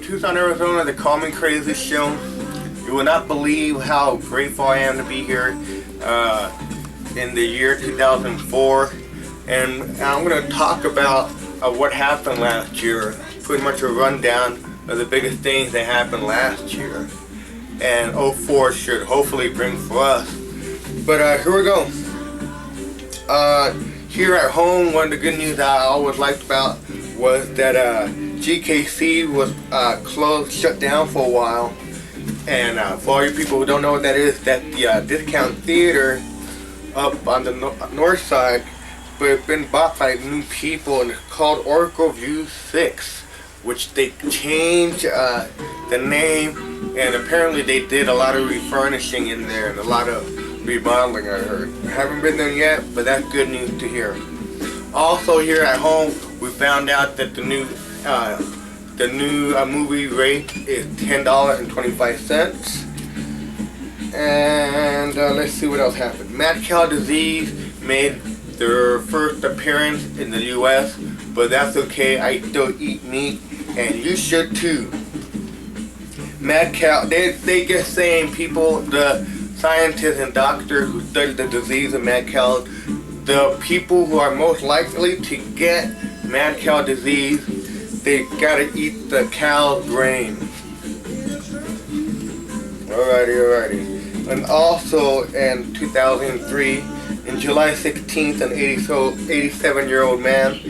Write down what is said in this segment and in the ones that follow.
Tucson, Arizona, the Call Me Crazy show. You will not believe how grateful I am to be here in the year 2004. And I'm going to talk about what happened last year. Pretty much a rundown of the biggest things that happened last year. And 04 should hopefully bring for us. But here we go. Here at home, one of the good news I always liked about was that GKC was closed, shut down for a while. And for all you people who don't know what that is, that's the Discount Theater up on the north side, but it's been bought by new people, and it's called Oracle View 6, which they changed the name, and apparently they did a lot of refurnishing in there and a lot of remodeling, I heard. I haven't been there yet, but that's good news to hear. Also here at home, we found out that the new movie rate is $10.25. And let's see what else happened. Mad cow disease made their first appearance in the U.S., but that's okay. I still eat meat, and you should too. Mad cow, they just saying people, the scientists and doctors who study the disease of mad cows, the people who are most likely to get mad cow disease, they gotta eat the cow's brain. Alrighty. And also in 2003, in July 16th, an 87-year-old man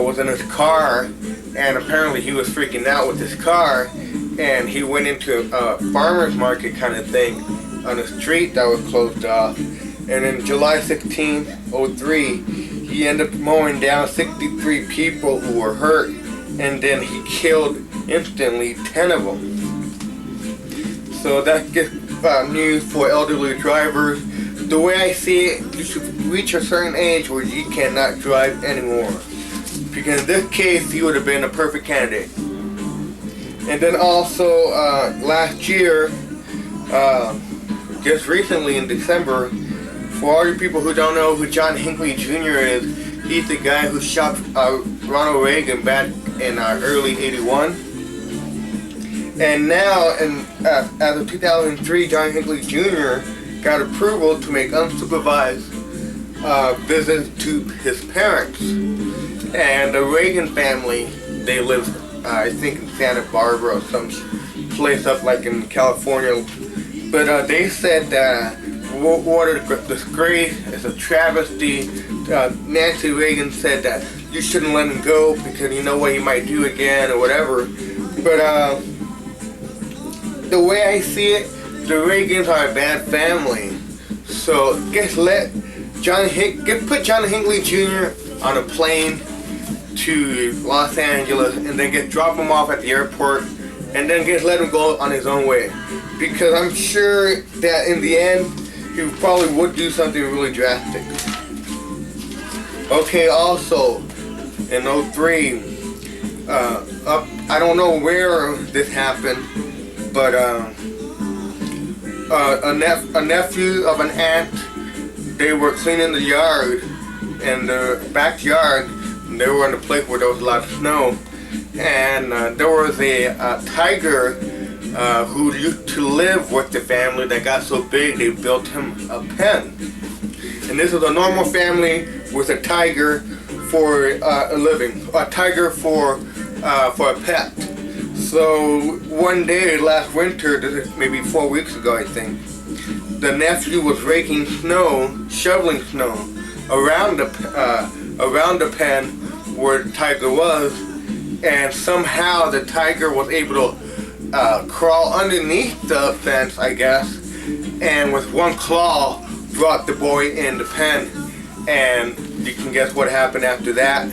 was in his car, and apparently he was freaking out with his car, and he went into a farmer's market kind of thing on a street that was closed off. And in July 16th, 03, he ended up mowing down 63 people who were hurt, and then he killed instantly 10 of them. So that's just news for elderly drivers. The way I see it, you should reach a certain age where you cannot drive anymore. Because in this case, he would have been a perfect candidate. And then also, last year, just recently in December, for all you people who don't know who John Hinckley Jr. is, he's the guy who shot Ronald Reagan back in early '81. And now, as of 2003, John Hinckley Jr. got approval to make unsupervised visits to his parents. And the Reagan family, they live, I think, in Santa Barbara or some place up like in California. But they said that what a disgrace, it's a travesty. Nancy Reagan said that you shouldn't let him go because you know what he might do again or whatever. But the way I see it, the Reagans are a bad family. So just put John Hinckley Jr. on a plane to Los Angeles and then drop him off at the airport and then just let him go on his own way. Because I'm sure that in the end, he probably would do something really drastic. Okay, also, in 03, I don't know where this happened, but a nephew of an aunt, they were cleaning the yard, in the backyard. They were in a place where there was a lot of snow, and there was a tiger who used to live with the family that got so big they built him a pen. And this was a normal family with a tiger for a living, a tiger for a pet. So one day last winter, maybe 4 weeks ago I think, the nephew was raking snow, shoveling snow around the pen where the tiger was, and somehow the tiger was able to crawl underneath the fence, I guess, and with one claw brought the boy in the pen. And you can guess what happened after that.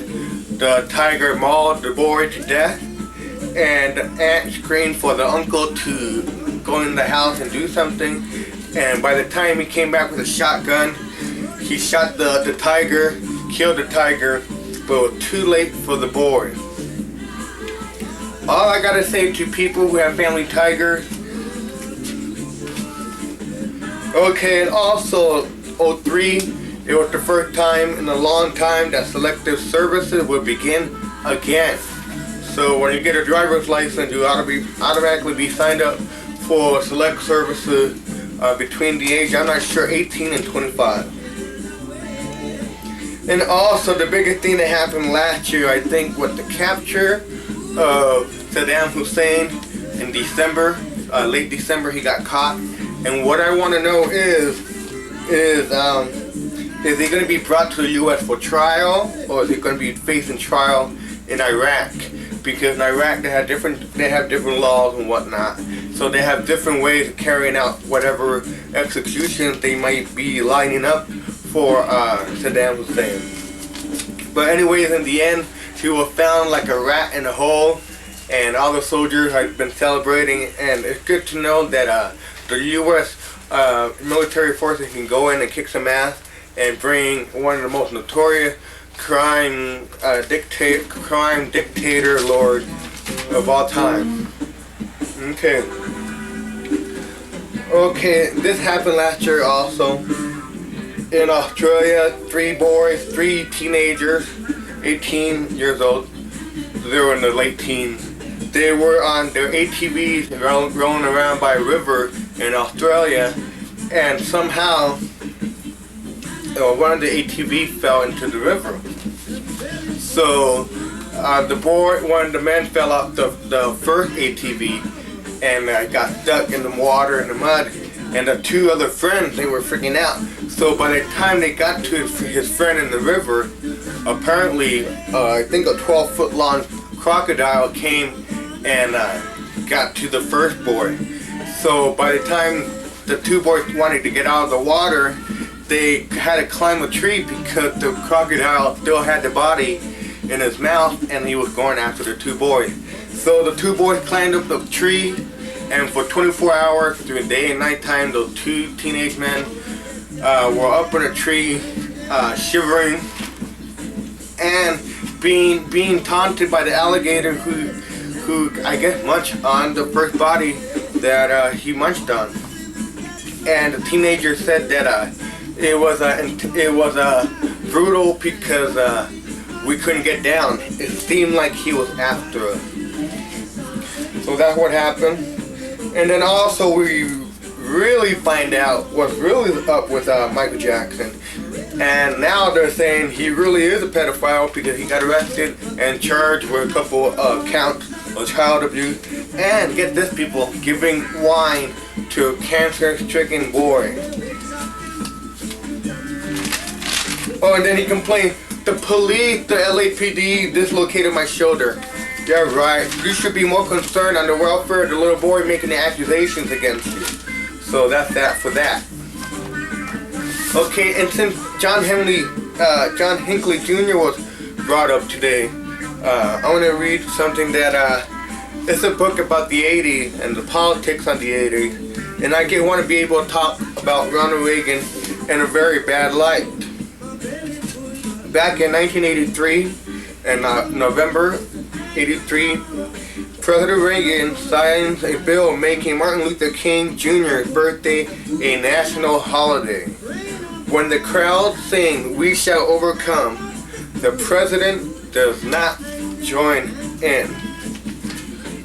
The tiger mauled the boy to death, and the aunt screamed for the uncle to go in the house and do something. And by the time he came back with a shotgun, he shot the tiger, killed the tiger, but it was too late for the boy. All I gotta say to people who have family tigers, okay, and also 03, it was the first time in a long time that selective services would begin again. So when you get a driver's license, you ought to be automatically be signed up for select services between the age, I'm not sure, 18 and 25. And also the biggest thing that happened last year, I think, was the capture of Saddam Hussein in December, late December. He got caught. And what I want to know is he going to be brought to the U.S. for trial, or is he going to be facing trial in Iraq? Because in Iraq they have different laws and whatnot, so they have different ways of carrying out whatever executions they might be lining up for Saddam Hussein. But anyways, in the end, he was found like a rat in a hole, and all the soldiers have been celebrating. And it's good to know that the U.S. Military forces can go in and kick some ass and bring one of the most notorious crime dictator lord of all time. Okay, this happened last year also in Australia. 3 teenagers, 18 years old, they were in their late teens. They were on their ATVs rolling around by a river in Australia, and somehow one of the ATVs fell into the river. So one of the men fell off the first ATV and got stuck in the water and the mud, and the 2 other friends, they were freaking out. So by the time they got to his friend in the river, apparently I think a 12-foot long crocodile came and got to the first boy. So by the time the 2 boys wanted to get out of the water, they had to climb a tree because the crocodile still had the body in his mouth and he was going after the 2 boys. So the 2 boys climbed up the tree, and for 24 hours through day and night time, those 2 teenage men were up in a tree, shivering and being taunted by the alligator who I guess munched on the first body that he munched on. And the teenager said that it was brutal because we couldn't get down. It seemed like he was after us. So that's what happened. And then also we really find out what's really up with Michael Jackson. And now they're saying he really is a pedophile because he got arrested and charged with a couple counts of child abuse. And get this, people, giving wine to a cancer-stricken boy. Oh, and then he complained, the police, the LAPD dislocated my shoulder. Yeah, right. You should be more concerned on the welfare of the little boy making the accusations against you. So that's that for that. Okay, and since John Hinckley Jr. was brought up today, I want to read something that, it's a book about the 80s and the politics on the 80s. And I want to be able to talk about Ronald Reagan in a very bad light. Back in 1983, in November 83, President Reagan signs a bill making Martin Luther King Jr.'s birthday a national holiday. When the crowd sing, "We shall overcome," the president does not join in.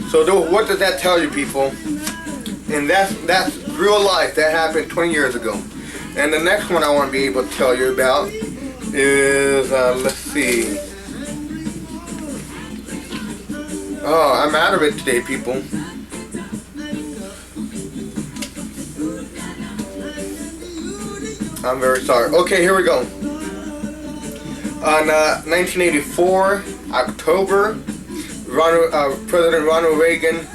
So what does that tell you, people? And that's real life. That happened 20 years ago. And the next one I want to be able to tell you about is, let's see. Oh, I'm out of it today, people. I'm very sorry. Okay, here we go. On 1984, October, President Ronald Reagan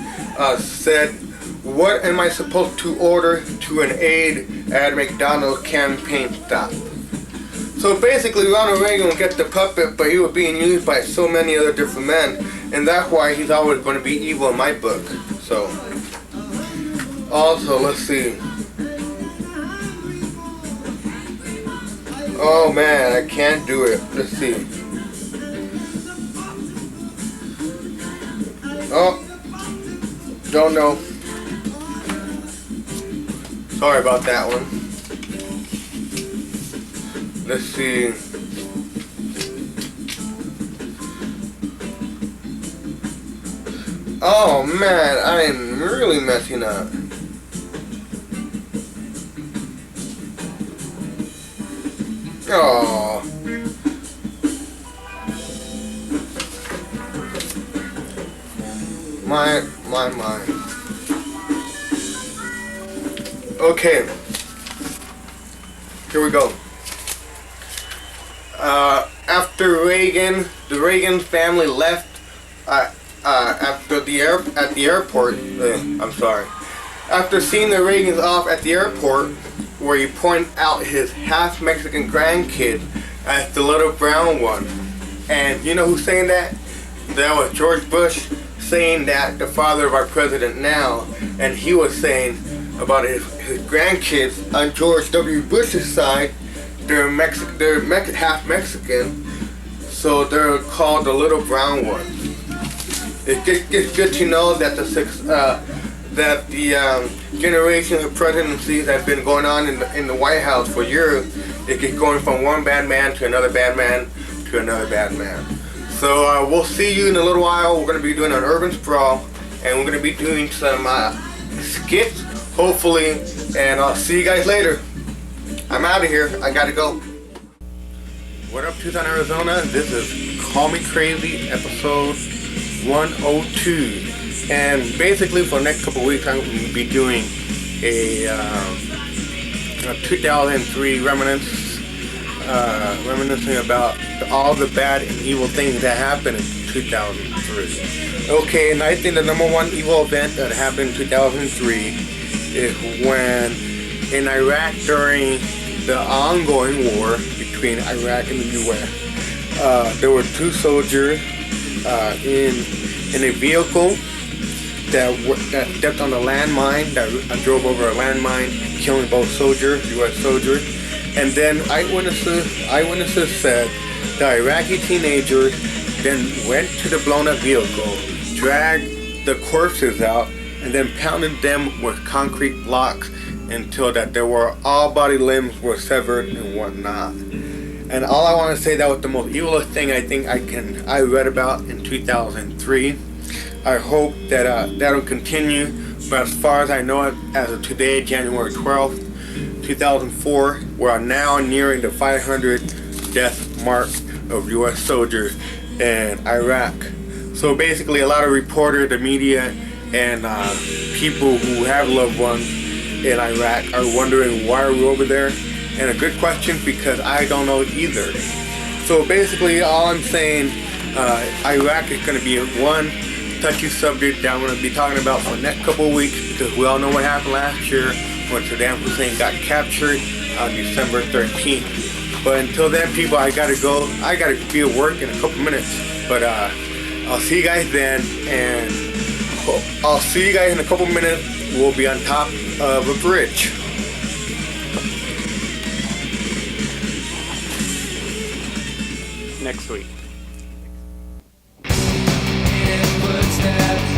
said, "What am I supposed to order to an aide at McDonald's campaign stop?" So basically, Ronald Reagan would get the puppet, but he was being used by so many other different men, and that's why he's always going to be evil in my book. So, also, let's see. Oh man, I can't do it. Let's see. Oh, don't know. Sorry about that one. Let's see. Oh man, I'm really messing up. Oh. My. Okay. Here we go. After the Reagan family left after at the airport. I'm sorry. After seeing the Reagans off at the airport, where he pointed out his half Mexican grandkid as the little brown one, and you know who's saying that? That was George Bush saying that, the father of our president now, and he was saying about his grandkids on George W. Bush's side. They're half Mexican, so they're called the little brown one. It's good to know that the generations of presidencies that have been going on in the White House for years, it gets going from one bad man to another bad man to another bad man. So we'll see you in a little while. We're going to be doing an urban sprawl, and we're going to be doing some skits, hopefully, and I'll see you guys later. I'm out of here. I gotta go. What up, Tucson, Arizona? This is Call Me Crazy, episode 102. And basically, for the next couple weeks, I'm going to be doing a 2003 reminiscing about all the bad and evil things that happened in 2003. Okay, and I think the number one evil event that happened in 2003 is when in Iraq, during the ongoing war between Iraq and the U.S., there were two soldiers in a vehicle that stepped on a landmine, that drove over a landmine, killing both soldiers, U.S. soldiers. And then eyewitnesses said the Iraqi teenagers then went to the blown up vehicle, dragged the corpses out, and then pounded them with concrete blocks until that there were all body limbs were severed and whatnot. And all I want to say, that was the most evilest thing I think I read about in 2003. I hope that that'll continue. But as far as I know it, as of today, January 12th, 2004, we are now nearing the 500 death mark of U.S. soldiers in Iraq. So basically, a lot of reporters, the media, and people who have loved ones in Iraq are wondering why are we over there, and a good question, because I don't know either. So basically, all I'm saying, Iraq is going to be one touchy subject that I'm going to be talking about for the next couple of weeks, because we all know what happened last year when Saddam Hussein got captured on December 13th. But until then, people, I gotta go. I gotta be at work in a couple minutes. But I'll see you guys then, and I'll see you guys in a couple minutes. We'll be on top of a bridge. Next week. Footsteps